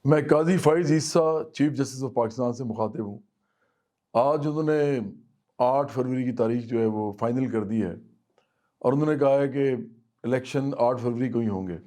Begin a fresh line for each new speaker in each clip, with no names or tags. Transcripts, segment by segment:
मैं काज़ी फ़ाइज़ ईसा chief justice of Pakistan से मुखातिब हूँ। आज उन्होंने 8 फरवरी की तारीख जो है वो फ़ाइनल कर दी है और उन्होंने कहा है कि इलेक्शन 8 फरवरी को ही होंगे।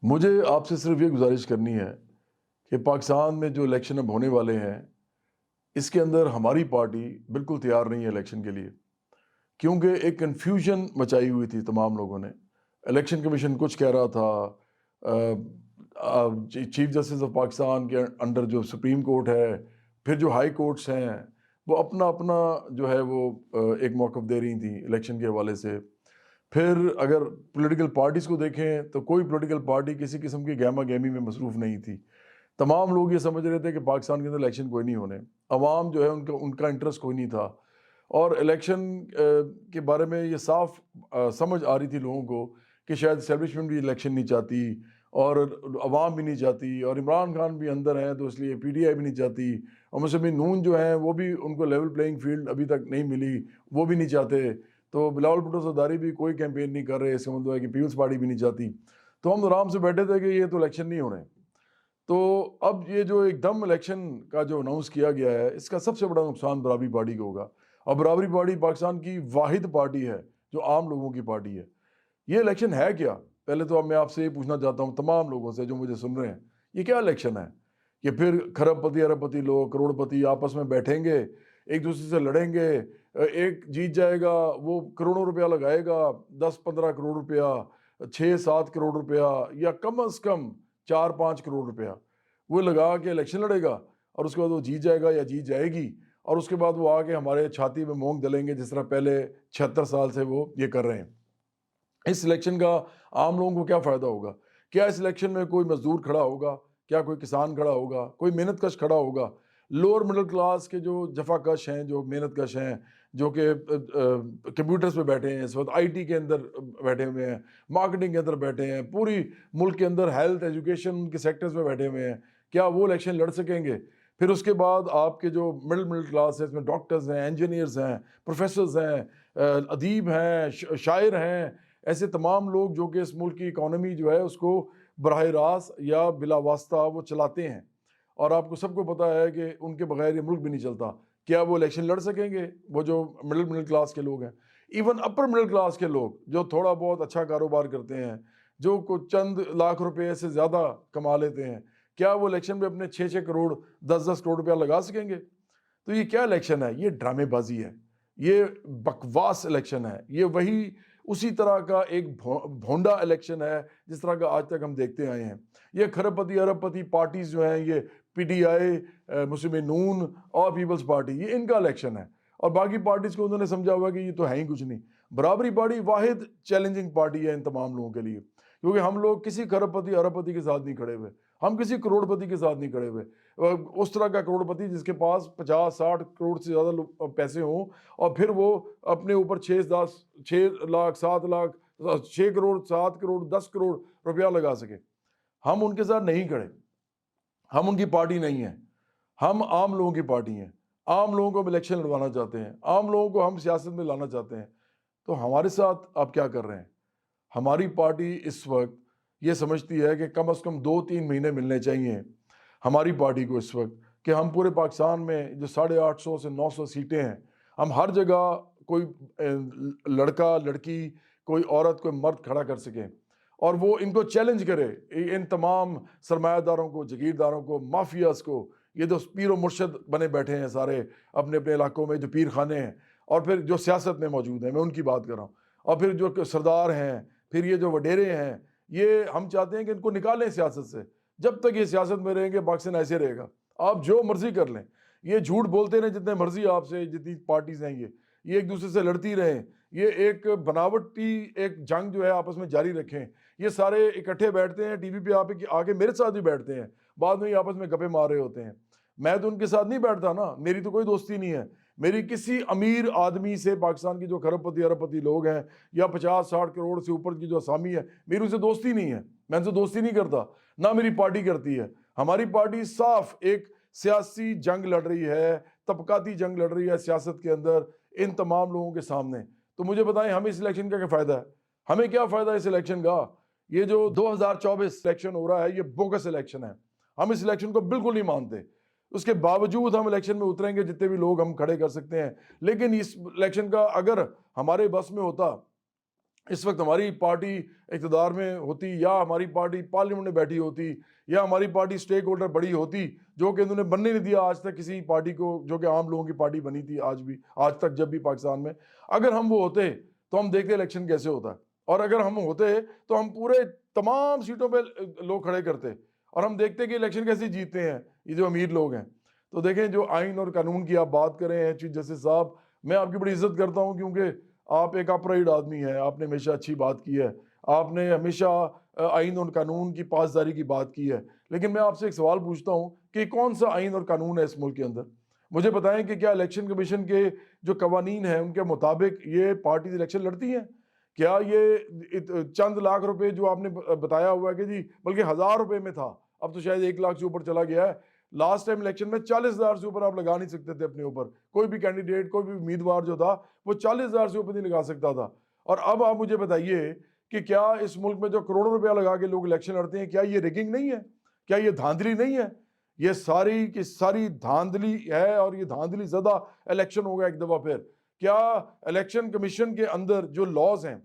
मुझे आपसे सिर्फ़ ये गुज़ारिश करनी है कि पाकिस्तान में जो इलेक्शन अब होने वाले हैं, इसके अंदर हमारी पार्टी बिल्कुल तैयार नहीं है इलेक्शन के लिए। क्योंकि एक कन्फ्यूजन मचाई हुई थी तमाम लोगों ने। इलेक्शन कमीशन कुछ कह रहा था, चीफ जस्टिस ऑफ पाकिस्तान के अंडर जो सुप्रीम कोर्ट है, फिर जो हाई कोर्ट्स हैं, वो अपना अपना जो है वो एक मौक़िफ़ दे रही थी इलेक्शन के हवाले से। फिर अगर पॉलिटिकल पार्टीज़ को देखें तो कोई पॉलिटिकल पार्टी किसी किस्म की गहमा-गहमी में मसरूफ़ नहीं थी। तमाम लोग ये समझ रहे थे कि पाकिस्तान के अंदर इलेक्शन कोई नहीं होने। अवाम जो है उनका उनका इंटरेस्ट कोई नहीं था और इलेक्शन के बारे में ये साफ समझ आ रही थी लोगों को कि शायद एस्टेब्लिशमेंट भी इलेक्शन नहीं चाहती और अवाम भी नहीं चाहती और इमरान खान भी अंदर हैं तो इसलिए पीटीआई भी नहीं चाहती और मुस्लिम नून जो हैं वो भी उनको लेवल प्लेइंग फील्ड अभी तक नहीं मिली, वो भी नहीं चाहते। तो बिलावल भुट्टो सरदारी भी कोई कैंपेन नहीं कर रहे, इसका मतलब है कि पीपल्स पार्टी भी नहीं चाहती। तो हम आराम से बैठे थे कि ये तो इलेक्शन नहीं होने। तो अब ये जो एकदम इलेक्शन का जो अनाउंस किया गया है, इसका सबसे बड़ा नुकसान बराबरी पार्टी को होगा और बराबरी पार्टी पाकिस्तान की वाहिद पार्टी है जो आम लोगों की पार्टी है। ये इलेक्शन है क्या? पहले तो अब मैं आपसे ये पूछना चाहता हूँ तमाम लोगों से जो मुझे सुन रहे हैं, ये क्या इलेक्शन है? ये फिर खरबपति अरबपति लोग, करोड़पति आपस में बैठेंगे, एक दूसरे से लड़ेंगे, एक जीत जाएगा वो करोड़ों रुपया लगाएगा, 10-15 करोड़ रुपया, 6-7 करोड़ रुपया या कम अज़ कम 4-5 करोड़ रुपया, वो लगा के इलेक्शन लड़ेगा और उसके बाद वो जीत जाएगा या जीत जाएगी और उसके बाद वो आके हमारे छाती में मोंग दलेंगे जिस तरह पहले 76 साल से वो ये कर रहे हैं। इस इलेक्शन का आम लोगों को क्या फ़ायदा होगा? क्या इस इलेक्शन में कोई मज़दूर खड़ा होगा? क्या कोई किसान खड़ा होगा? कोई मेहनतकश खड़ा होगा? लोअर मिडल क्लास के जो जफ़ाकश हैं, जो मेहनतकश हैं, जो कि कंप्यूटर्स पे बैठे हैं, इस वक़्त आईटी के अंदर बैठे हुए हैं, मार्केटिंग के अंदर बैठे हैं, पूरी मुल्क के अंदर हेल्थ, एजुकेशन के सेक्टर्स में बैठे हुए हैं, क्या वो इलेक्शन लड़ सकेंगे? फिर उसके बाद आपके जो मिडल मिडल क्लास है, इसमें डॉक्टर्स हैं, इंजीनियर्स हैं, प्रोफ़ेसर्स हैं, अदीब हैं, शायर हैं, ऐसे तमाम लोग जो कि इस मुल्क की इकॉनमी जो है उसको बराह रास्त या बिला वास्ता वो चलाते हैं और आपको सबको पता है कि उनके बगैर ये मुल्क भी नहीं चलता। क्या वो इलेक्शन लड़ सकेंगे? वो जो मिडल मिडल क्लास के लोग हैं, इवन अपर मिडल क्लास के लोग जो थोड़ा बहुत अच्छा कारोबार करते हैं, जो को चंद लाख रुपए से ज़्यादा कमा लेते हैं, क्या वो इलेक्शन में अपने 6-6 करोड़, 10-10 करोड़ रुपया लगा सकेंगे? तो ये क्या इलेक्शन है? ये ड्रामेबाज़ी है, ये बकवास इलेक्शन है, ये वही उसी तरह का एक भोंडा इलेक्शन है जिस तरह का आज तक हम देखते आए हैं। ये खरबपति अरबपति पार्टीज़ जो हैं, ये पीटीआई, मुस्लिम नून और पीपल्स पार्टी, ये इनका इलेक्शन है और बाकी पार्टीज़ को उन्होंने समझा हुआ कि ये तो है ही कुछ नहीं। बराबरी पार्टी वाहिद चैलेंजिंग पार्टी है इन तमाम लोगों के लिए, क्योंकि हम लोग किसी खरबपति अरबपति के साथ नहीं खड़े हुए, हम किसी करोड़पति के साथ नहीं खड़े हुए। उस तरह का करोड़पति जिसके पास 50-60 करोड़ से ज़्यादा पैसे हों और फिर वो अपने ऊपर 6 लाख 7 लाख 6 करोड़ 7 करोड़ 10 करोड़ रुपया लगा सके। हम उनके साथ नहीं खड़े, हम उनकी पार्टी नहीं है, हम आम लोगों की पार्टी हैं। आम लोगों को हम इलेक्शन लड़वाना चाहते हैं, आम लोगों को हम सियासत में लाना चाहते हैं। तो हमारे साथ आप क्या कर रहे हैं? हमारी पार्टी इस वक्त ये समझती है कि कम से कम 2-3 महीने मिलने चाहिए हमारी पार्टी को इस वक्त, कि हम पूरे पाकिस्तान में जो 850 से 900 सीटें हैं, हम हर जगह कोई लड़का लड़की, कोई औरत, कोई मर्द खड़ा कर सकें और वो इनको चैलेंज करे, इन तमाम सरमायादारों को, जागीरदारों को, माफियाज को, ये जो पीर व मुर्शद बने बैठे हैं सारे अपने अपने इलाकों में, जो पीर खाने हैं और फिर जो सियासत में मौजूद हैं, मैं उनकी बात कर रहा हूँ, और फिर जो सरदार हैं, फिर ये जो वडेरे हैं, ये हम चाहते हैं कि इनको निकालें सियासत से। जब तक ये सियासत में रहेंगे पाकिस्तान ऐसे रहेगा। आप जो मर्जी कर लें, ये झूठ बोलते रहें जितने मर्जी आपसे, जितनी पार्टीज हैं ये एक दूसरे से लड़ती रहें, ये एक बनावटी एक जंग जो है आपस में जारी रखें। ये सारे इकट्ठे बैठते हैं टीवी पे आके आके मेरे साथ भी बैठते हैं, बाद में ये आपस में गप्पे मार रहे होते हैं। मैं तो उनके साथ नहीं बैठता ना, मेरी तो कोई दोस्ती नहीं है। मेरी किसी अमीर आदमी से, पाकिस्तान की जो खरबपति अरबपति लोग हैं या 50-60 करोड़ से ऊपर की जो असामी है, मेरी उनसे दोस्ती नहीं है, मैं उनसे दोस्ती नहीं करता, ना मेरी पार्टी करती है। हमारी पार्टी साफ एक सियासी जंग लड़ रही है, तबकाती जंग लड़ रही है सियासत के अंदर इन तमाम लोगों के सामने। तो मुझे बताएं हमें इस इलेक्शन का क्या फ़ायदा है? हमें क्या फ़ायदा है इस इलेक्शन का? ये जो 2024 इलेक्शन हो रहा है ये बोगस इलेक्शन है। हम इस इलेक्शन को बिल्कुल नहीं मानते। उसके बावजूद हम इलेक्शन में उतरेंगे, जितने भी लोग हम खड़े कर सकते हैं। लेकिन इस इलेक्शन का अगर हमारे बस में होता, इस वक्त हमारी पार्टी इक़्तिदार में होती, या हमारी पार्टी पार्लियामेंट में बैठी होती, या हमारी पार्टी स्टेक होल्डर बड़ी होती, जो कि इन्होंने बनने नहीं दिया आज तक किसी पार्टी को, जो कि आम लोगों की पार्टी बनी थी आज तक जब भी पाकिस्तान में, अगर हम वो होते तो हम देखते इलेक्शन कैसे होता है। और अगर हम होते तो हम पूरे तमाम सीटों पे लोग खड़े करते, और हम देखते कि इलेक्शन कैसे जीतते हैं ये जो अमीर लोग हैं। तो देखें, जो आइन और कानून की आप बात करें हैं चीफ जस्टिस साहब, मैं आपकी बड़ी इज्जत करता हूँ, क्योंकि आप एक अपराइट आदमी हैं। आपने हमेशा अच्छी बात की है, आपने हमेशा आइन और कानून की पासदारी की बात की है। लेकिन मैं आपसे एक सवाल पूछता हूँ कि कौन सा आइन और कानून है इस मुल्क के अंदर? मुझे बताएं कि क्या इलेक्शन कमीशन के जो कवानीन हैं उनके मुताबिक ये पार्टीज इलेक्शन लड़ती हैं? क्या ये चंद लाख रुपए जो आपने बताया हुआ है कि जी, बल्कि 1000 रुपए में था, अब तो शायद 1 लाख से ऊपर चला गया है। लास्ट टाइम इलेक्शन में 40,000 से ऊपर आप लगा नहीं सकते थे अपने ऊपर। कोई भी कैंडिडेट, कोई भी उम्मीदवार जो था, वो 40,000 से ऊपर नहीं लगा सकता था। और अब आप मुझे बताइए कि क्या इस मुल्क में जो करोड़ों रुपया लगा के लोग इलेक्शन लड़ते हैं, क्या ये रिगिंग नहीं है? क्या ये धांधली नहीं है? ये सारी की सारी धांधली है, और ये धांधली ज़्यादा इलेक्शन होगा एक दफ़ा फिर। क्या इलेक्शन कमीशन के अंदर जो लॉज हैं,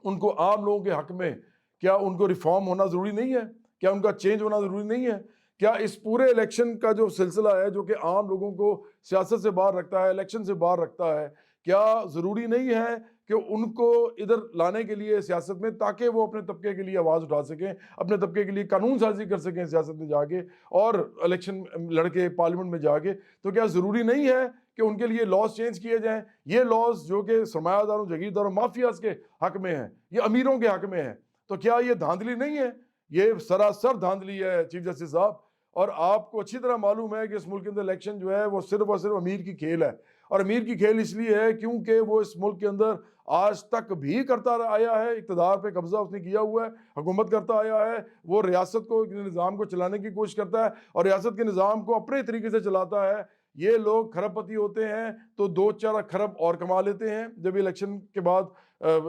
उनको आम लोगों के हक में, क्या उनको रिफॉर्म होना ज़रूरी नहीं है? क्या उनका चेंज होना ज़रूरी नहीं है? क्या इस पूरे इलेक्शन का जो सिलसिला है, जो कि आम लोगों को सियासत से बाहर रखता है, इलेक्शन से बाहर रखता है, क्या ज़रूरी नहीं है कि उनको इधर लाने के लिए सियासत में, ताकि वो अपने तबके के लिए आवाज़ उठा सकें, अपने तबके के लिए कानून साजी कर सकें सियासत में जाके, और इलेक्शन लड़के पार्लियामेंट में जाके? तो क्या ज़रूरी नहीं है कि उनके लिए लॉज चेंज किए जाएँ? ये लॉज जो कि सरमायादारों, जागीरदारों, माफियाज के हक में हैं, ये अमीरों के हक में हैं, तो क्या ये धांधली नहीं है? ये सरासर धांधली है चीफ जस्टिस साहब। और आपको अच्छी तरह मालूम है कि इस मुल्क के अंदर इलेक्शन जो है वो सिर्फ और सिर्फ अमीर की खेल है। और अमीर की खेल इसलिए है क्योंकि वो इस मुल्क के अंदर आज तक भी करता आया है, इक़्तिदार पे कब्जा उसने किया हुआ है, हुकूमत करता आया है, वो रियासत को, निज़ाम को चलाने की कोशिश करता है, और रियासत के निज़ाम को अपने तरीके से चलाता है। ये लोग खरबपति होते हैं तो 2-4 खरब और कमा लेते हैं जब इलेक्शन के बाद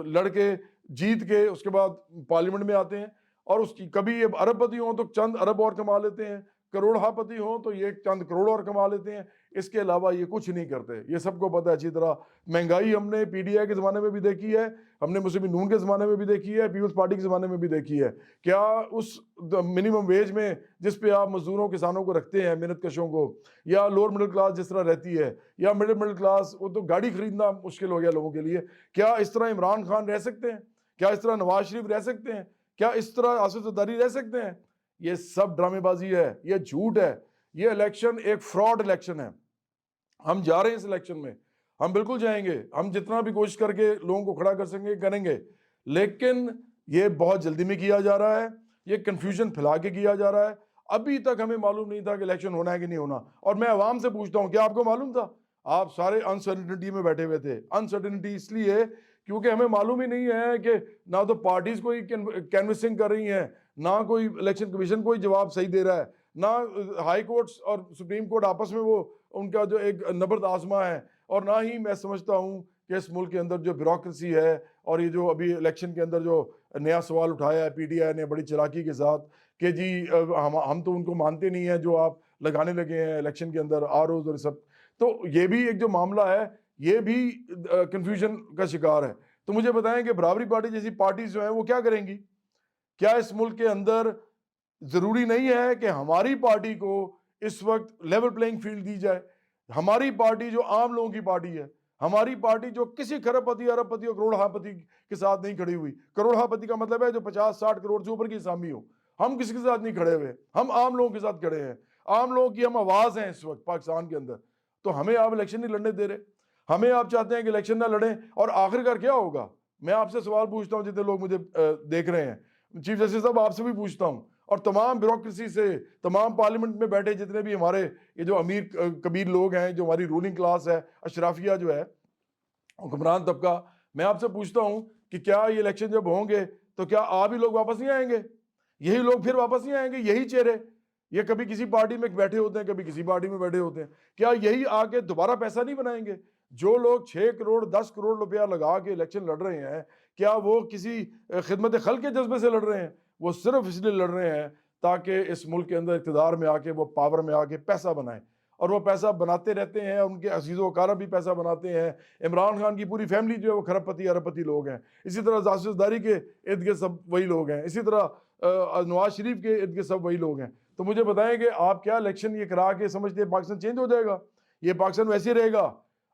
लड़के जीत के उसके बाद पार्लियामेंट में आते हैं, और उसकी कभी ये अरबपति हों तो चंद अरब और कमा लेते हैं, करोड़पति हों तो ये चंद करोड़ और कमा लेते हैं। इसके अलावा ये कुछ नहीं करते, ये सबको पता है अच्छी तरह। महंगाई हमने पीडीआई के ज़माने में भी देखी है, हमने मुस्लिम नून के ज़माने में भी देखी है, पीपल्स पार्टी के ज़माने में भी देखी है। क्या उस मिनिमम वेज में जिस पे आप मजदूरों किसानों को रखते हैं, मेहनत कशों को, या लोअर मिडिल क्लास जिस तरह रहती है, या मिडिल क्लास, वो तो गाड़ी खरीदना मुश्किल हो गया लोगों के लिए, क्या इस तरह इमरान खान रह सकते हैं? क्या इस तरह नवाज शरीफ रह सकते हैं? क्या इस तरह आसिफ ज़रदारी रह सकते हैं? ये सब ड्रामेबाजी है, ये झूठ है। ये इलेक्शन एक फ्रॉड इलेक्शन है। हम जा रहे हैं इस इलेक्शन में, हम बिल्कुल जाएंगे, हम जितना भी कोशिश करके लोगों को खड़ा कर सकेंगे करेंगे, लेकिन ये बहुत जल्दी में किया जा रहा है, ये कंफ्यूजन फैला के किया जा रहा है। अभी तक हमें मालूम नहीं था कि इलेक्शन होना है कि नहीं होना। और मैं आवाम से पूछता हूँ, क्या आपको मालूम था? आप सारे अनसर्टिनिटी में बैठे हुए थे। अनसर्टिनिटी इसलिए क्योंकि हमें मालूम ही नहीं है कि ना तो पार्टीज कोई कैनवसिंग कर रही हैं, ना कोई इलेक्शन कमीशन कोई जवाब सही दे रहा है, ना हाई कोर्ट्स और सुप्रीम कोर्ट आपस में वो उनका जो एक नबर्द आजमा है, और ना ही मैं समझता हूँ कि इस मुल्क के अंदर जो ब्यूरोक्रेसी है, और ये जो अभी इलेक्शन के अंदर जो नया सवाल उठाया है पीटीआई ने बड़ी चालाकी के साथ कि जी हम तो उनको मानते नहीं हैं जो आप लगाने लगे हैं इलेक्शन के अंदर आरओज़ और सब, तो ये भी एक जो मामला है ये भी कंफ्यूजन का शिकार है। तो मुझे बताएं कि बराबरी पार्टी जैसी पार्टीज जो हैं वो क्या करेंगी? क्या इस मुल्क के अंदर जरूरी नहीं है कि हमारी पार्टी को इस वक्त लेवल प्लेइंग फील्ड दी जाए? हमारी पार्टी जो आम लोगों की पार्टी है, हमारी पार्टी जो किसी खरबपति, अरबपति और करोड़पति के साथ नहीं खड़ी हुई। करोड़पति का मतलब है जो 50-60 करोड़ से ऊपर की असामी हो। हम किसी के साथ नहीं खड़े हुए, हम आम लोगों के साथ खड़े हैं। आम लोगों की हम आवाज हैं इस वक्त पाकिस्तान के अंदर। तो हमें आप इलेक्शन नहीं लड़ने दे रहे, हमें आप चाहते हैं कि इलेक्शन ना लड़ें, और आखिरकार क्या होगा? मैं आपसे सवाल पूछता हूं, जितने लोग मुझे देख रहे हैं, चीफ जस्टिस साहब आपसे भी पूछता हूं, और तमाम ब्यूरोक्रेसी से, तमाम पार्लियामेंट में बैठे जितने भी हमारे ये जो अमीर कबीर लोग हैं, जो हमारी रूलिंग क्लास है, अशराफिया जो है, हुक्मरान तबका, मैं आपसे पूछता हूं कि क्या ये इलेक्शन जब होंगे तो क्या आप ही लोग वापस नहीं आएंगे? यही लोग फिर वापस नहीं आएंगे? यही चेहरे, ये कभी किसी पार्टी में बैठे होते हैं, कभी किसी पार्टी में बैठे होते हैं, क्या यही आके दोबारा पैसा नहीं बनाएंगे? जो लोग 6 करोड़ 10 करोड़ रुपया लगा के इलेक्शन लड़ रहे हैं, क्या वो किसी खिदमत खल्क के जज्बे से लड़ रहे हैं? वो सिर्फ इसलिए लड़ रहे हैं ताकि इस मुल्क के अंदर इक़्तिदार में आके वो पावर में आके पैसा बनाएं, और वो पैसा बनाते रहते हैं। उनके अजीज़ो अकारब भी पैसा बनाते हैं। इमरान खान की पूरी फैमिली जो है वो खरबपति अरबपति लोग हैं। इसी तरह जासूसदारी के इर्द गिर्द सब वही लोग हैं। इसी तरह नवाज शरीफ के इर्द गिर्द सब वही लोग हैं। तो मुझे बताएं कि आप क्या इलेक्शन ये करा के समझते हैं पाकिस्तान चेंज हो जाएगा? ये पाकिस्तान वैसे ही रहेगा।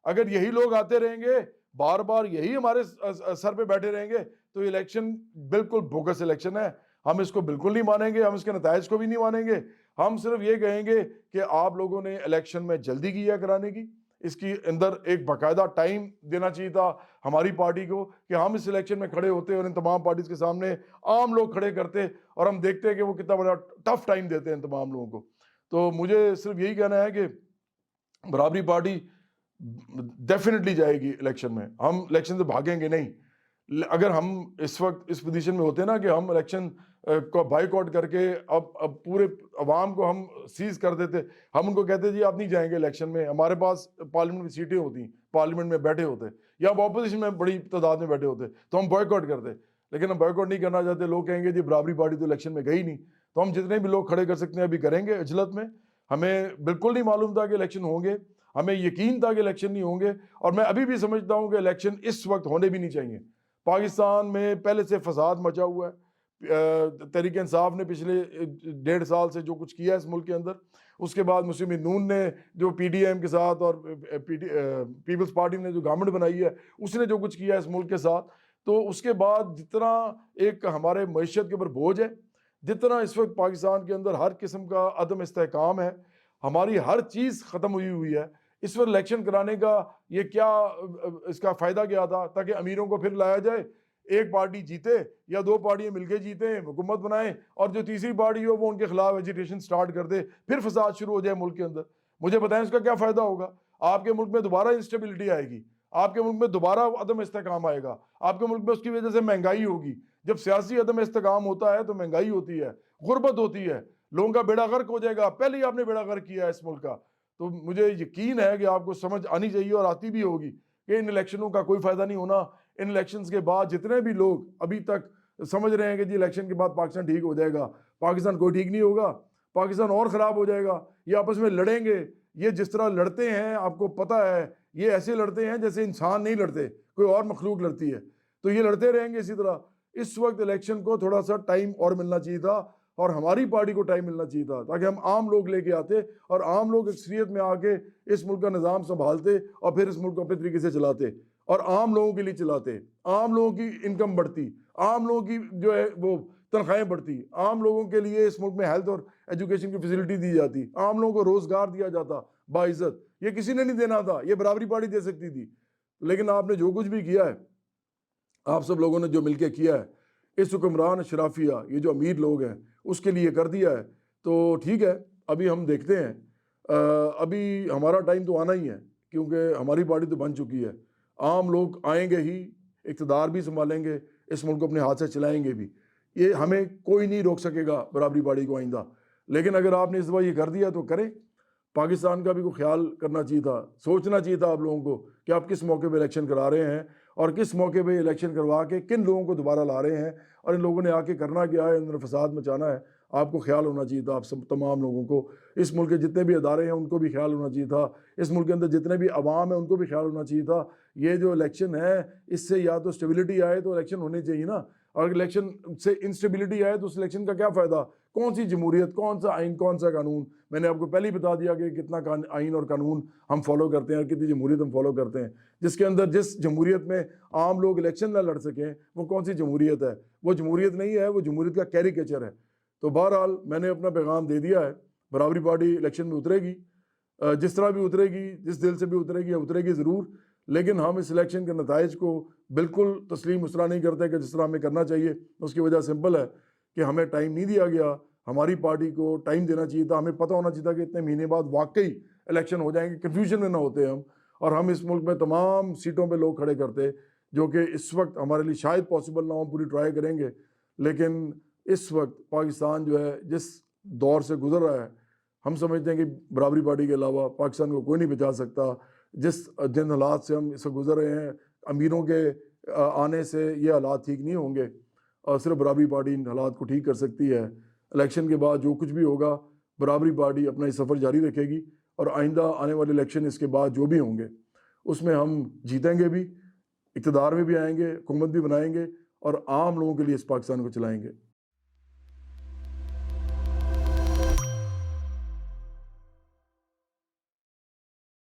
अगर यही लोग आते रहेंगे, बार बार यही हमारे सर पे बैठे रहेंगे, तो इलेक्शन बिल्कुल बोगस इलेक्शन है। हम इसको बिल्कुल नहीं मानेंगे, हम इसके नतायज को भी नहीं मानेंगे। हम सिर्फ ये कहेंगे कि आप लोगों ने इलेक्शन में जल्दी की है कराने की, इसकी अंदर एक बाकायदा टाइम देना चाहिए था हमारी पार्टी को कि हम इस इलेक्शन में खड़े होते और इन तमाम पार्टीज के सामने आम लोग खड़े करते और हम देखते कि वो कितना बड़ा टफ टाइम देते हैं इन तमाम लोगों को। तो मुझे सिर्फ यही कहना है कि बराबरी पार्टी डेफिनेटली जाएगी इलेक्शन में, हम इलेक्शन से भागेंगे नहीं। अगर हम इस वक्त इस पोजीशन में होते ना कि हम इलेक्शन को बाइकआउट करके अब पूरे अवाम को हम सीज कर देते, हम उनको कहते जी आप नहीं जाएंगे इलेक्शन में, हमारे पास पार्लियामेंट में सीटें होती, पार्लियामेंट में बैठे होते, या आप अपोजिशन में बड़ी तादाद में बैठे होते, तो हम बॉयकॉट करते। लेकिन हम बॉयकॉट नहीं करना चाहते। लोग कहेंगे जी बराबरी पार्टी तो इलेक्शन में गई नहीं, तो हम जितने भी लोग खड़े कर सकते हैं अभी करेंगे अजलत में। हमें बिल्कुल नहीं मालूम था कि इलेक्शन होंगे, हमें यकीन था कि इलेक्शन नहीं होंगे, और मैं अभी भी समझता हूँ कि इलेक्शन इस वक्त होने भी नहीं चाहिए। पाकिस्तान में पहले से फसाद मचा हुआ है। तहरीक इंसाफ ने पिछले 1.5 साल से जो कुछ किया है इस मुल्क के अंदर, उसके बाद मुस्लिम नून ने जो PDM के साथ और पीपल्स पार्टी ने जो गवर्नमेंट बनाई है उसने जो कुछ किया है इस मुल्क के साथ, तो उसके बाद जितना एक हमारे मईशत के ऊपर बोझ है, जितना इस वक्त पाकिस्तान के अंदर हर किस्म का अदम इस्तेहकाम है, हमारी हर चीज़ ख़त्म हुई है। इस वक्त इलेक्शन कराने का ये क्या इसका फ़ायदा क्या था? ताकि अमीरों को फिर लाया जाए, एक पार्टी जीते या 2 पार्टियां मिलकर जीते, हुकूमत बनाएं, और जो तीसरी पार्टी हो वो उनके खिलाफ एजिटेशन स्टार्ट कर दे, फिर फसाद शुरू हो जाए मुल्क के अंदर। मुझे बताएं इसका क्या फ़ायदा होगा? आपके मुल्क में दोबारा इंस्टेबिलिटी आएगी, आपके मुल्क में दोबारा अदम इस्तेहकाम आएगा, आपके मुल्क में उसकी वजह से महंगाई होगी। जब सियासी अदम इस्तेहकाम होता है तो महंगाई होती है, गुर्बत होती है, लोगों का बेड़ा गर्क हो जाएगा। पहले ही आपने बेड़ा गर्क किया है इस मुल्क का। तो मुझे यकीन है कि आपको समझ आनी चाहिए और आती भी होगी कि इन इलेक्शनों का कोई फ़ायदा नहीं होना। इन इलेक्शंस के बाद जितने भी लोग अभी तक समझ रहे हैं कि जी इलेक्शन के बाद पाकिस्तान ठीक हो जाएगा, पाकिस्तान कोई ठीक नहीं होगा, पाकिस्तान और ख़राब हो जाएगा। ये आपस में लड़ेंगे, ये जिस तरह लड़ते हैं आपको पता है, ये ऐसे लड़ते हैं जैसे इंसान नहीं लड़ते, कोई और मखलूक लड़ती है, तो ये लड़ते रहेंगे इसी तरह। इस वक्त इलेक्शन को थोड़ा सा टाइम और मिलना चाहिए था, और हमारी पार्टी को टाइम मिलना चाहिए था, ताकि हम आम लोग लेके आते और आम लोग अक्सरियत में आके इस मुल्क का निज़ाम संभालते और फिर इस मुल्क को अपने तरीके से चलाते और आम लोगों के लिए चलाते। आम लोगों की इनकम बढ़ती, आम लोगों की जो है वो तनख्वाहें बढ़ती, आम लोगों के लिए इस मुल्क में हेल्थ और एजुकेशन की फैसिलिटी दी जाती, आम लोगों को रोज़गार दिया जाता बाइज्जत। ये किसी ने नहीं देना था, ये बराबरी पार्टी दे सकती थी। लेकिन आपने जो कुछ भी किया है, आप सब लोगों ने जो मिलकर किया है, इस हुक्मरान शराफिया ये जो अमीर लोग हैं उसके लिए कर दिया है। तो ठीक है, अभी हम देखते हैं, अभी हमारा टाइम तो आना ही है, क्योंकि हमारी पार्टी तो बन चुकी है। आम लोग आएंगे ही, इक़्तिदार भी संभालेंगे, इस मुल्क को अपने हाथ से चलाएंगे भी। ये हमें कोई नहीं रोक सकेगा बराबरी पार्टी को आइंदा। लेकिन अगर आपने इस बार ये कर दिया तो करें। पाकिस्तान का भी कोई ख्याल करना चाहिए था, सोचना चाहिए था आप लोगों को कि आप किस मौके पे इलेक्शन करा रहे हैं और किस मौके पे इलेक्शन करवा के किन लोगों को दोबारा ला रहे हैं, और इन लोगों ने आके करना क्या है, इन्होंने फसाद मचाना है। आपको ख्याल होना चाहिए था, आप सब तमाम लोगों को, इस मुल्क के जितने भी अदारे हैं उनको भी ख्याल होना चाहिए था, इस मुल्क के अंदर जितने भी अवाम है उनको भी ख्याल होना चाहिए था। ये जो इलेक्शन है इससे या तो स्टेबिलिटी आए तो इलेक्शन होने चाहिए ना, और इलेक्शन से इंस्टेबिलिटी आए तो उस इलेक्शन का क्या फ़ायदा? कौन सी जमहूरियत, कौन सा आइन, कौन सा कानून? मैंने आपको पहले ही बता दिया कि कितना आइन और कानून हम फॉलो करते हैं और कितनी जमहूरियत हम फॉलो करते हैं। जिसके अंदर जिस जमहूरियत में आम लोग इलेक्शन ना लड़ सकें वो कौन सी जमहूरियत है? वो जमहूरियत नहीं है, वो जमहूरियत का कैरिकेचर है। तो बहरहाल मैंने अपना पैगाम दे दिया है, बराबरी पार्टी इलेक्शन में उतरेगी, जिस तरह भी उतरेगी, जिस दिल से भी उतरेगी, उतरेगी ज़रूर। लेकिन हम इस इलेक्शन के नताइज को बिल्कुल तस्लीम उसरा नहीं करते कि जिस तरह हमें करना चाहिए। उसकी वजह सिंपल है कि हमें टाइम नहीं दिया गया, हमारी पार्टी को टाइम देना चाहिए था। हमें पता होना चाहिए था कि इतने महीने बाद वाकई इलेक्शन हो जाएंगे, कन्फ्यूजन में ना होते हम, और हम इस मुल्क में तमाम सीटों पे लोग खड़े करते, जो कि इस वक्त हमारे लिए शायद पॉसिबल ना हो। पूरी ट्राई करेंगे, लेकिन इस वक्त पाकिस्तान जो है जिस दौर से गुजर रहा है, हम समझते हैं कि बराबरी पार्टी के अलावा पाकिस्तान को कोई नहीं बचा सकता। जिन हालात से हम इससे गुजर रहे हैं, अमीरों के आने से ये हालात ठीक नहीं होंगे, और सिर्फ बराबरी पार्टी इन हालात को ठीक कर सकती है। इलेक्शन के बाद जो कुछ भी होगा बराबरी पार्टी अपना ये सफ़र जारी रखेगी और आइंदा आने वाले इलेक्शन इसके बाद जो भी होंगे उसमें हम जीतेंगे भी, इक़्तिदार में भी आएंगे, हुकूमत भी बनाएंगे और आम लोगों के लिए इस पाकिस्तान को चलाएंगे।